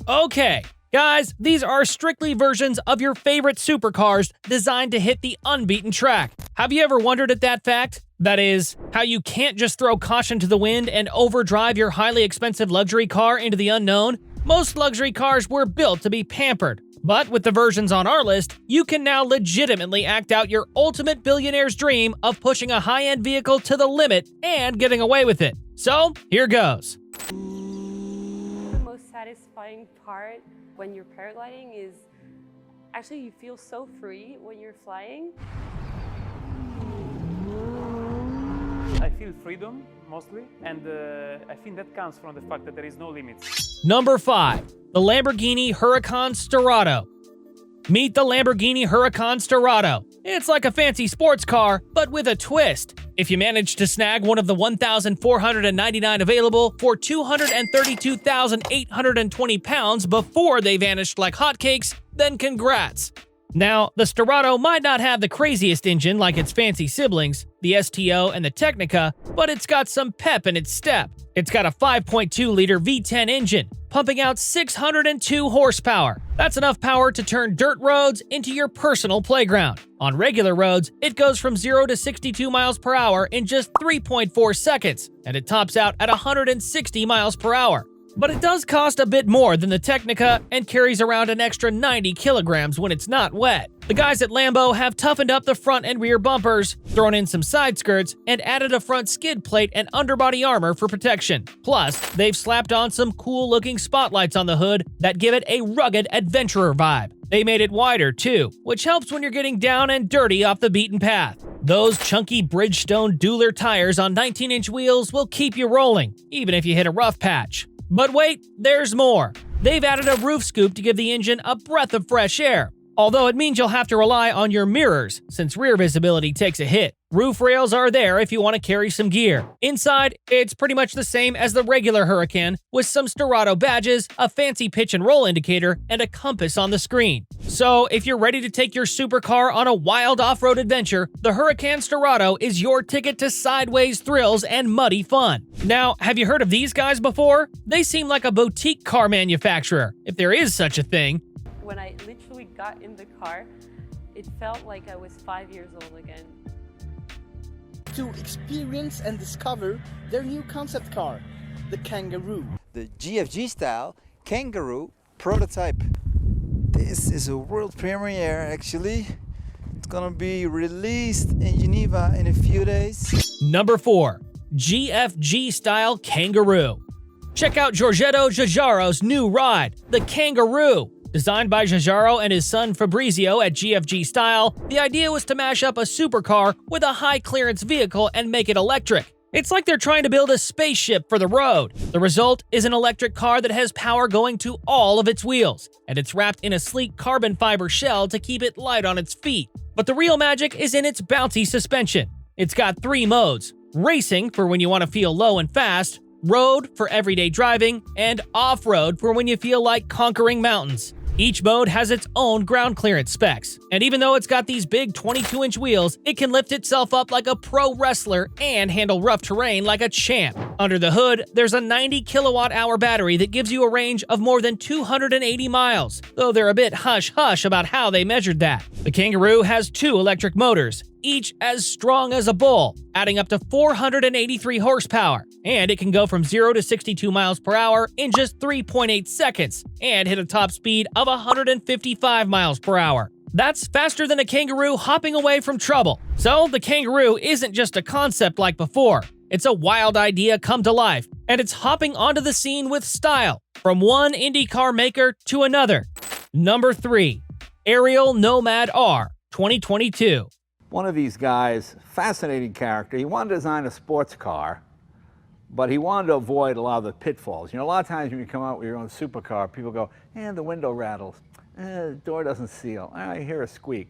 Okay, guys, these are strictly versions of your favorite supercars designed to hit the unbeaten track. Have you ever wondered at that fact? That is, how you can't just throw caution to the wind and overdrive your highly expensive luxury car into the unknown? Most luxury cars were built to be pampered. But with the versions on our list, you can now legitimately act out your ultimate billionaire's dream of pushing a high-end vehicle to the limit and getting away with it. So, here goes. The most satisfying part when you're paragliding is actually you feel so free when you're flying. I feel freedom mostly, and I think that comes from the fact that there is no limits. Number 5. The Lamborghini Huracan Serato. Meet the Lamborghini Huracan Serato. It's like a fancy sports car, but with a twist. If you manage to snag one of the 1,499 available for 232,820 pounds before they vanished like hotcakes, then congrats. Now, the Serato might not have the craziest engine like its fancy siblings, the STO and the Technica, but it's got some pep in its step. It's got a 5.2-liter V10 engine, pumping out 602 horsepower. That's enough power to turn dirt roads into your personal playground. On regular roads, it goes from 0 to 62 miles per hour in just 3.4 seconds, and it tops out at 160 miles per hour. But it does cost a bit more than the Technica and carries around an extra 90 kilograms when it's not wet. The guys at Lambo have toughened up the front and rear bumpers, thrown in some side skirts, and added a front skid plate and underbody armor for protection. Plus, they've slapped on some cool-looking spotlights on the hood that give it a rugged adventurer vibe. They made it wider, too, which helps when you're getting down and dirty off the beaten path. Those chunky Bridgestone Dueler tires on 19-inch wheels will keep you rolling, even if you hit a rough patch. But wait, there's more. They've added a roof scoop to give the engine a breath of fresh air. Although it means you'll have to rely on your mirrors, since rear visibility takes a hit. Roof rails are there if you want to carry some gear. Inside, it's pretty much the same as the regular Huracan, with some Serato badges, a fancy pitch and roll indicator, and a compass on the screen. So, if you're ready to take your supercar on a wild off-road adventure, the Huracan Serato is your ticket to sideways thrills and muddy fun. Now, have you heard of these guys before? They seem like a boutique car manufacturer, if there is such a thing. When I literally got in the car, it felt like I was 5 years old again. To experience and discover their new concept car, the Kangaroo. The GFG Style Kangaroo prototype. This is a world premiere actually. It's gonna be released in Geneva in a few days. Number 4. GFG Style Kangaroo. Check out Giorgetto Giugiaro's new ride, the Kangaroo. Designed by Giugiaro and his son Fabrizio at GFG Style, the idea was to mash up a supercar with a high-clearance vehicle and make it electric. It's like they're trying to build a spaceship for the road. The result is an electric car that has power going to all of its wheels, and it's wrapped in a sleek carbon fiber shell to keep it light on its feet. But the real magic is in its bouncy suspension. It's got 3 modes: racing for when you want to feel low and fast, road for everyday driving, and off-road for when you feel like conquering mountains. Each mode has its own ground clearance specs, and even though it's got these big 22-inch wheels, it can lift itself up like a pro wrestler and handle rough terrain like a champ. Under the hood, there's a 90 kilowatt-hour battery that gives you a range of more than 280 miles, though they're a bit hush-hush about how they measured that. The Kangaroo has 2 electric motors, each as strong as a bull, adding up to 483 horsepower, and it can go from 0 to 62 miles per hour in just 3.8 seconds and hit a top speed of 155 miles per hour. That's faster than a kangaroo hopping away from trouble. So the Kangaroo isn't just a concept like before. It's a wild idea come to life, and it's hopping onto the scene with style, from one Indy car maker to another. Number 3. Ariel Nomad R, 2022. One of these guys, fascinating character, he wanted to design a sports car, but he wanted to avoid a lot of the pitfalls. You know, a lot of times when you come out with your own supercar, people go, the window rattles, the door doesn't seal, I hear a squeak.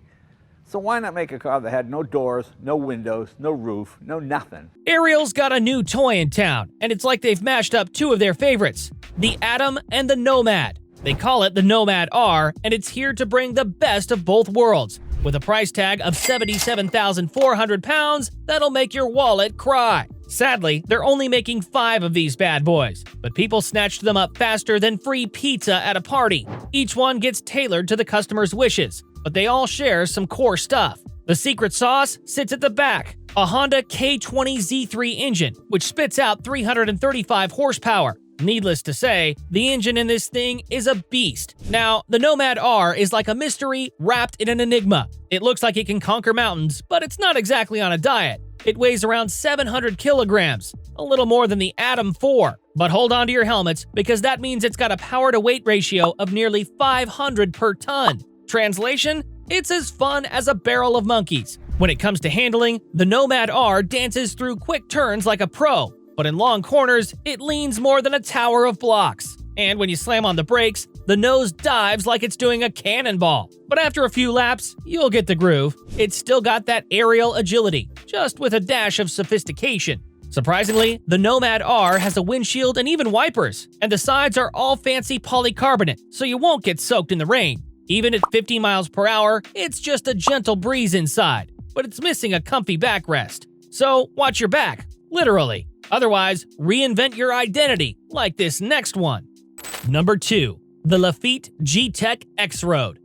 So why not make a car that had no doors, no windows, no roof, no nothing? Ariel's got a new toy in town, and it's like they've mashed up 2 of their favorites, the Atom and the Nomad. They call it the Nomad R, and it's here to bring the best of both worlds. With a price tag of £77,400, that'll make your wallet cry. Sadly, they're only making 5 of these bad boys, but people snatched them up faster than free pizza at a party. Each one gets tailored to the customer's wishes, but they all share some core stuff. The secret sauce sits at the back, a Honda K20 Z3 engine, which spits out 335 horsepower. Needless to say, the engine in this thing is a beast. Now, the Nomad R is like a mystery wrapped in an enigma. It looks like it can conquer mountains, but it's not exactly on a diet. It weighs around 700 kilograms, a little more than the Atom 4. But hold on to your helmets, because that means it's got a power-to-weight ratio of nearly 500 per ton. Translation? It's as fun as a barrel of monkeys. When it comes to handling, the Nomad R dances through quick turns like a pro, but in long corners, it leans more than a tower of blocks. And when you slam on the brakes, the nose dives like it's doing a cannonball. But after a few laps, you'll get the groove. It's still got that aerial agility, just with a dash of sophistication. Surprisingly, the Nomad R has a windshield and even wipers, and the sides are all fancy polycarbonate, so you won't get soaked in the rain. Even at 50 miles per hour, it's just a gentle breeze inside, but it's missing a comfy backrest. So watch your back, literally. Otherwise, reinvent your identity, like this next one. Number 2. The Lafitte XRoad.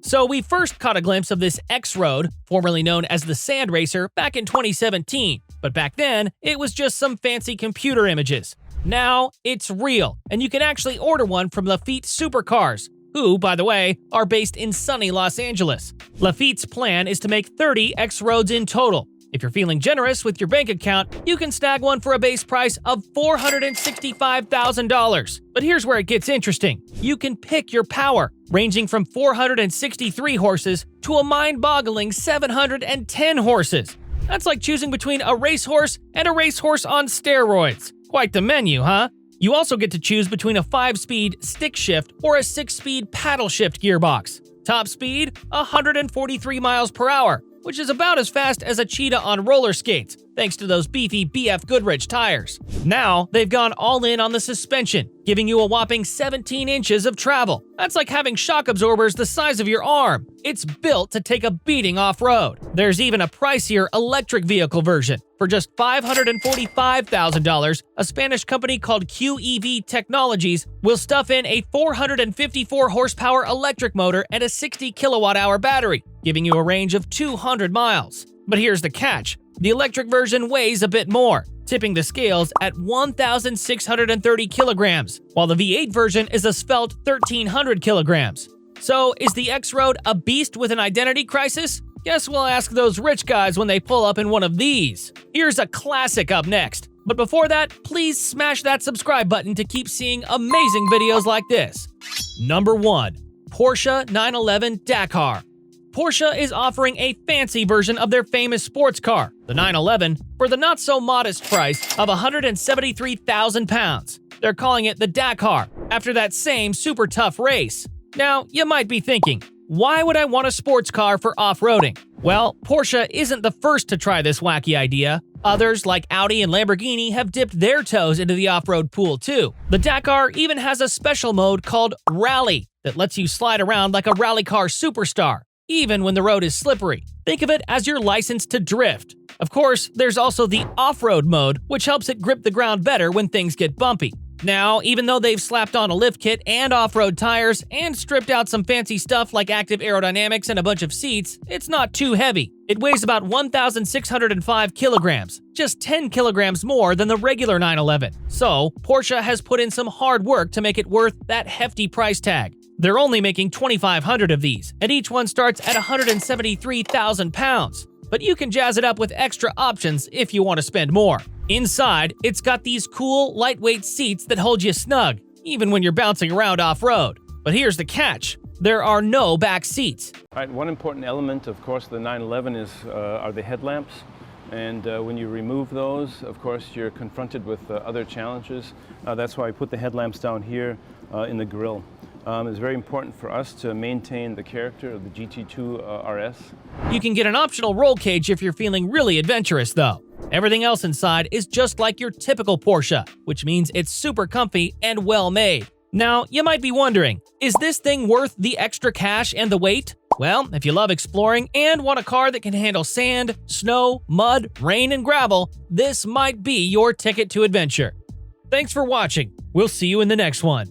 So we first caught a glimpse of this XRoad, formerly known as the Sand Racer, back in 2017. But back then, it was just some fancy computer images. Now, it's real, and you can actually order one from Lafitte Supercars, who, by the way, are based in sunny Los Angeles. Lafitte's plan is to make 30 XRoads in total. If you're feeling generous with your bank account, you can snag one for a base price of $465,000. But here's where it gets interesting. You can pick your power, ranging from 463 horses to a mind-boggling 710 horses. That's like choosing between a racehorse and a racehorse on steroids. Quite the menu, huh? You also get to choose between a 5-speed stick shift or a 6-speed paddle shift gearbox. Top speed, 143 miles per hour, which is about as fast as a cheetah on roller skates, thanks to those beefy BF Goodrich tires. Now, they've gone all in on the suspension, giving you a whopping 17 inches of travel. That's like having shock absorbers the size of your arm. It's built to take a beating off-road. There's even a pricier electric vehicle version. For just $545,000, a Spanish company called QEV Technologies will stuff in a 454 horsepower electric motor and a 60 kilowatt-hour battery, giving you a range of 200 miles. But here's the catch. The electric version weighs a bit more, tipping the scales at 1,630 kilograms, while the V8 version is a svelte 1,300 kilograms. So, is the XRoad a beast with an identity crisis? Guess we'll ask those rich guys when they pull up in one of these. Here's a classic up next. But before that, please smash that subscribe button to keep seeing amazing videos like this. Number 1. Porsche 911 Dakar. Porsche is offering a fancy version of their famous sports car, the 911, for the not-so-modest price of £173,000. They're calling it the Dakar, after that same super tough race. Now, you might be thinking, why would I want a sports car for off-roading? Well, Porsche isn't the first to try this wacky idea. Others, like Audi and Lamborghini, have dipped their toes into the off-road pool too. The Dakar even has a special mode called Rally that lets you slide around like a rally car superstar, even when the road is slippery. Think of it as your license to drift. Of course, there's also the off-road mode, which helps it grip the ground better when things get bumpy. Now, even though they've slapped on a lift kit and off-road tires and stripped out some fancy stuff like active aerodynamics and a bunch of seats, it's not too heavy. It weighs about 1,605 kilograms, just 10 kilograms more than the regular 911. So, Porsche has put in some hard work to make it worth that hefty price tag. They're only making 2,500 of these, and each one starts at 173,000 pounds. But you can jazz it up with extra options if you want to spend more. Inside, it's got these cool, lightweight seats that hold you snug, even when you're bouncing around off-road. But here's the catch. There are no back seats. All right, one important element, of course, of the 911 are the headlamps. And when you remove those, of course, you're confronted with other challenges. That's why I put the headlamps down here in the grille. It's very important for us to maintain the character of the GT2 RS. You can get an optional roll cage if you're feeling really adventurous, though. Everything else inside is just like your typical Porsche, which means it's super comfy and well made. Now, you might be wondering, is this thing worth the extra cash and the weight? Well, if you love exploring and want a car that can handle sand, snow, mud, rain, and gravel, this might be your ticket to adventure. Thanks for watching. We'll see you in the next one.